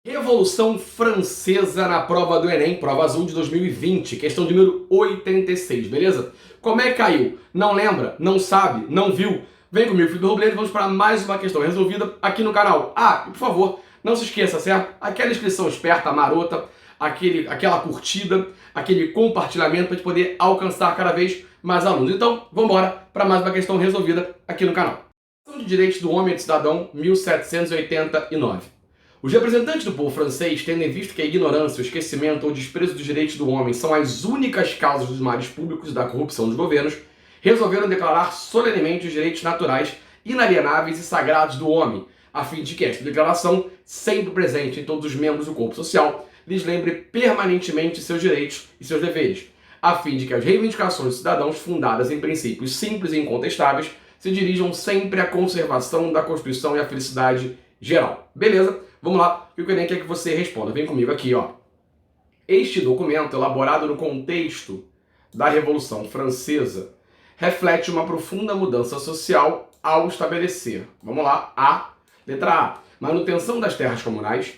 Revolução Francesa na prova do Enem, prova azul de 2020, questão de número 86, beleza? Como é que caiu? Não lembra? Não sabe? Não viu? Vem comigo, Felipe Robledo, vamos para mais uma questão resolvida aqui no canal. E por favor, não se esqueça, certo? Aquela inscrição esperta, marota, aquela curtida, aquele compartilhamento para a gente poder alcançar cada vez mais alunos. Então, vamos embora para mais uma questão resolvida aqui no canal. Questão de Direitos do Homem e do Cidadão, 1789. Os representantes do povo francês, tendo em vista que a ignorância, o esquecimento ou o desprezo dos direitos do homem são as únicas causas dos males públicos e da corrupção dos governos, resolveram declarar solenemente os direitos naturais, inalienáveis e sagrados do homem, a fim de que esta declaração, sempre presente em todos os membros do corpo social, lhes lembre permanentemente seus direitos e seus deveres, a fim de que as reivindicações dos cidadãos fundadas em princípios simples e incontestáveis se dirijam sempre à conservação da Constituição e à felicidade geral. Beleza? Vamos lá, o que o Enem quer que você responda. Vem comigo aqui, ó. Este documento, elaborado no contexto da Revolução Francesa, reflete uma profunda mudança social ao estabelecer. Vamos lá. Letra A, manutenção das terras comunais.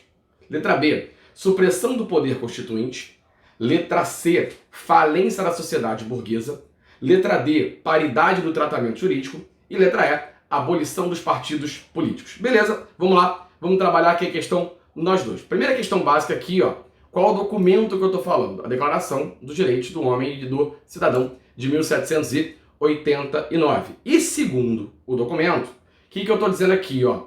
Letra B, supressão do poder constituinte. Letra C, falência da sociedade burguesa. Letra D, paridade do tratamento jurídico. E letra E, abolição dos partidos políticos. Beleza? Vamos lá. Vamos trabalhar aqui a questão nós dois. Primeira questão básica aqui, ó. Qual o documento que eu estou falando? A Declaração dos Direitos do Homem e do Cidadão de 1789. E segundo o documento, o que eu estou dizendo aqui, ó?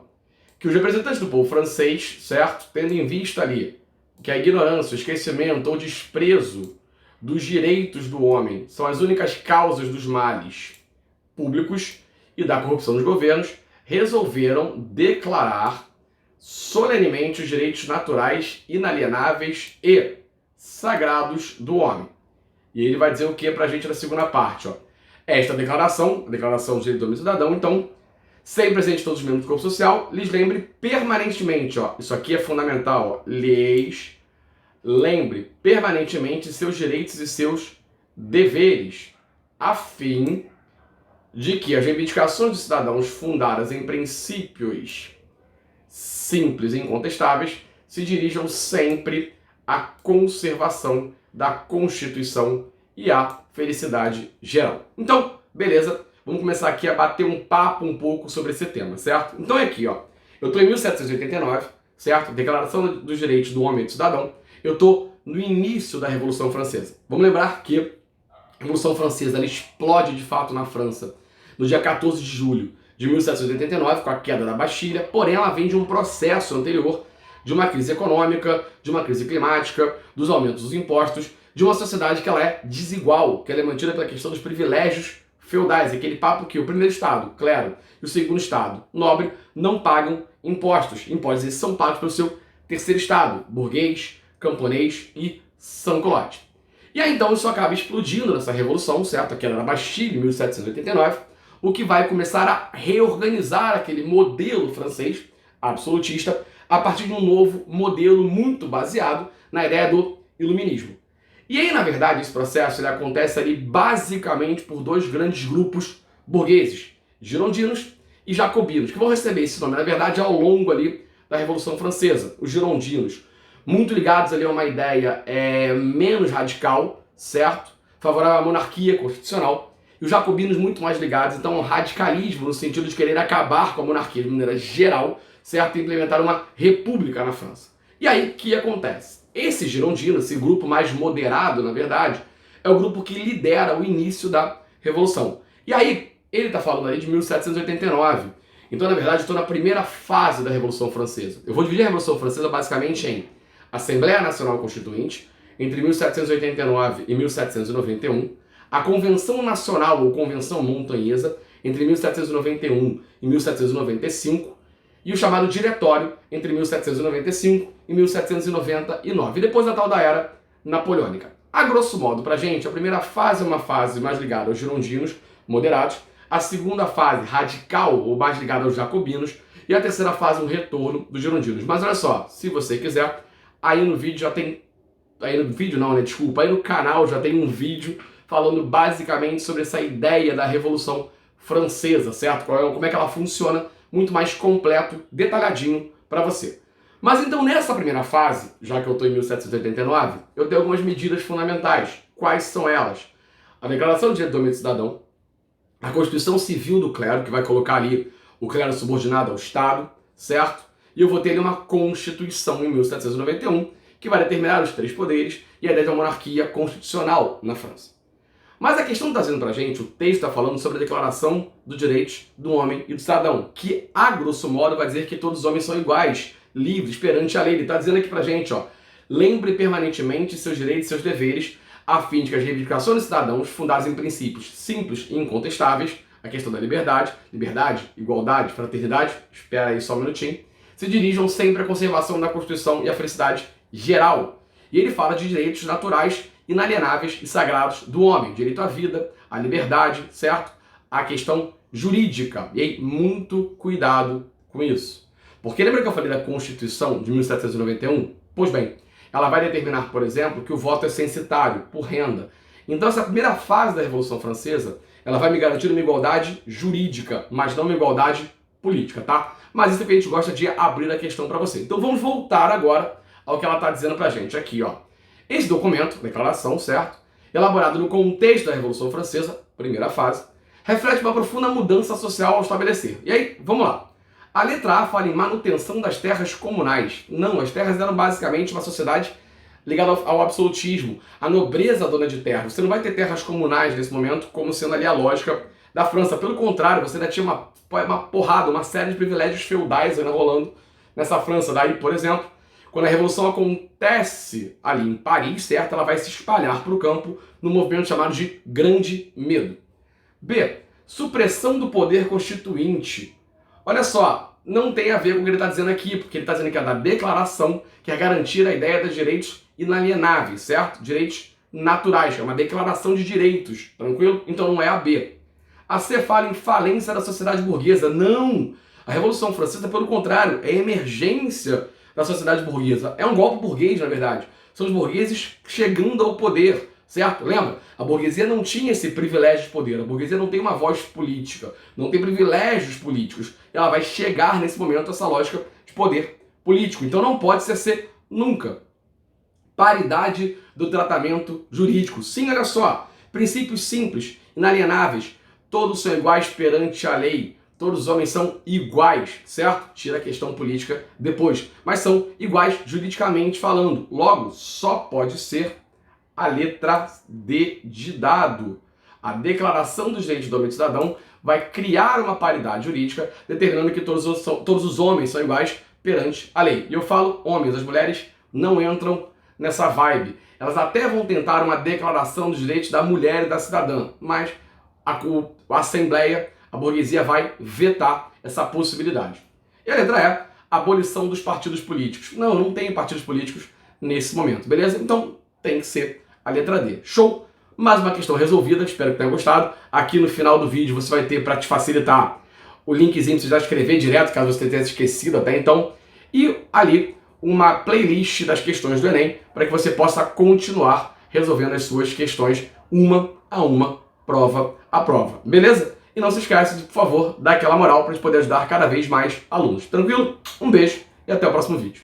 Que os representantes do povo francês, certo? Tendo em vista ali que a ignorância, o esquecimento ou desprezo dos direitos do homem são as únicas causas dos males públicos e da corrupção dos governos, resolveram declarar solenemente os direitos naturais, inalienáveis e sagrados do homem. E ele vai dizer o que pra gente na segunda parte, ó. Esta declaração, a Declaração dos Direitos do Homem e do Cidadão, então, sempre presente em todos os membros do corpo social, lhes lembre permanentemente, ó, isso aqui é fundamental, ó, lhes lembre permanentemente seus direitos e seus deveres, a fim de que as reivindicações dos cidadãos fundadas em princípios simples e incontestáveis se dirijam sempre à conservação da Constituição e à felicidade geral. Então, beleza, vamos começar aqui a bater um papo um pouco sobre esse tema, certo? Então é aqui, ó, eu estou em 1789, certo? Declaração dos Direitos do Homem e do Cidadão. Eu estou no início da Revolução Francesa. Vamos lembrar que a Revolução Francesa ela explode de fato na França no dia 14 de julho de 1789, com a queda da Bastilha, porém ela vem de um processo anterior, de uma crise econômica, de uma crise climática, dos aumentos dos impostos, de uma sociedade que ela é desigual, que ela é mantida pela questão dos privilégios feudais, aquele papo que o primeiro estado, clero, e o segundo estado, nobre, não pagam impostos. Impostos esses são pagos pelo seu terceiro estado, burguês, camponês e sans-culotte. E aí então isso acaba explodindo nessa revolução, certo? A queda da Bastilha em 1789, o que vai começar a reorganizar aquele modelo francês absolutista a partir de um novo modelo muito baseado na ideia do iluminismo. E aí, na verdade, esse processo ele acontece ali basicamente por dois grandes grupos burgueses, girondinos e jacobinos, que vão receber esse nome, na verdade, ao longo ali da Revolução Francesa. Os girondinos, muito ligados ali a uma ideia menos radical, certo? Favorável à monarquia constitucional. E os jacobinos muito mais ligados, então, ao radicalismo, no sentido de querer acabar com a monarquia de maneira geral, certo? E implementar uma república na França. E aí, o que acontece? Esse girondino, esse grupo mais moderado, na verdade, é o grupo que lidera o início da Revolução. E aí, ele está falando aí de 1789. Então, na verdade, estou na primeira fase da Revolução Francesa. Eu vou dividir a Revolução Francesa basicamente em Assembleia Nacional Constituinte, entre 1789 e 1791, a Convenção Nacional ou Convenção Montanhesa, entre 1791 e 1795, e o chamado Diretório, entre 1795 e 1799, e depois da tal da Era Napoleônica. A grosso modo, pra gente, a primeira fase é uma fase mais ligada aos girondinos, moderados, a segunda fase, radical, ou mais ligada aos jacobinos, e a terceira fase, um retorno dos girondinos. Mas olha só, se você quiser, aí no vídeo já tem... Aí no vídeo não, né? Desculpa, aí no canal já tem um vídeo falando basicamente sobre essa ideia da Revolução Francesa, certo? Como é que ela funciona, muito mais completo, detalhadinho para você. Mas então nessa primeira fase, já que eu estou em 1789, eu tenho algumas medidas fundamentais. Quais são elas? A Declaração de Direito do Homem e do Cidadão, a Constituição Civil do Clero, que vai colocar ali o clero subordinado ao Estado, certo? E eu vou ter ali uma Constituição em 1791, que vai determinar os 3 poderes e a ideia de uma monarquia constitucional na França. Mas a questão está dizendo pra gente, o texto está falando sobre a Declaração dos Direitos do Homem e do Cidadão, que, a grosso modo, vai dizer que todos os homens são iguais, livres, perante a lei. Ele está dizendo aqui pra gente, ó, lembre permanentemente seus direitos e seus deveres, a fim de que as reivindicações dos cidadãos, fundadas em princípios simples e incontestáveis, a questão da liberdade, igualdade, fraternidade, espera aí só um minutinho, se dirijam sempre à conservação da Constituição e à felicidade geral. E ele fala de direitos naturais, inalienáveis e sagrados do homem. Direito à vida, à liberdade, certo? A questão jurídica. E aí, muito cuidado com isso. Porque lembra que eu falei da Constituição de 1791? Pois bem, ela vai determinar, por exemplo, que o voto é censitário, por renda. Então essa primeira fase da Revolução Francesa, ela vai me garantir uma igualdade jurídica, mas não uma igualdade política, tá? Mas isso é que a gente gosta de abrir a questão para você. Então vamos voltar agora ao que ela está dizendo pra gente aqui, ó. Esse documento, declaração, certo? Elaborado no contexto da Revolução Francesa, primeira fase, reflete uma profunda mudança social ao estabelecer. E aí, vamos lá. A letra A fala em manutenção das terras comunais. Não, as terras eram basicamente uma sociedade ligada ao absolutismo, a nobreza dona de terra. Você não vai ter terras comunais nesse momento como sendo ali a lógica da França. Pelo contrário, você ainda tinha uma porrada, uma série de privilégios feudais ainda rolando nessa França. Daí, por exemplo, quando a Revolução acontece ali em Paris, certo? Ela vai se espalhar para o campo num movimento chamado de Grande Medo. B. Supressão do poder constituinte. Olha só, não tem a ver com o que ele está dizendo aqui, porque ele está dizendo que é da declaração, que é garantir a ideia dos direitos inalienáveis, certo? Direitos naturais, é uma declaração de direitos, tranquilo? Então não é a B. A C fala em falência da sociedade burguesa. Não! A Revolução Francesa, pelo contrário, é emergência da sociedade burguesa. É um golpe burguês, na verdade. São os burgueses chegando ao poder, certo? Lembra? A burguesia não tinha esse privilégio de poder. A burguesia não tem uma voz política, não tem privilégios políticos. Ela vai chegar nesse momento a essa lógica de poder político. Então não pode ser nunca. Paridade do tratamento jurídico. Sim, olha só. Princípios simples, inalienáveis. Todos são iguais perante a lei. Todos os homens são iguais, certo? Tira a questão política depois. Mas são iguais juridicamente falando. Logo, só pode ser a letra D de dado. A Declaração dos Direitos do Homem e do Cidadão vai criar uma paridade jurídica, determinando que todos os homens são iguais perante a lei. E eu falo homens, as mulheres não entram nessa vibe. Elas até vão tentar uma declaração dos direitos da mulher e da cidadã, mas a Assembleia, a burguesia vai vetar essa possibilidade. E a letra E, abolição dos partidos políticos. Não tem partidos políticos nesse momento, beleza? Então tem que ser a letra D. Show? Mais uma questão resolvida, espero que tenha gostado. Aqui no final do vídeo você vai ter, para te facilitar, o linkzinho para você já escrever direto, caso você tenha esquecido até então. E ali uma playlist das questões do Enem, para que você possa continuar resolvendo as suas questões uma a uma, prova a prova. Beleza? E não se esqueça de, por favor, dar aquela moral para a gente poder ajudar cada vez mais alunos. Tranquilo? Um beijo e até o próximo vídeo.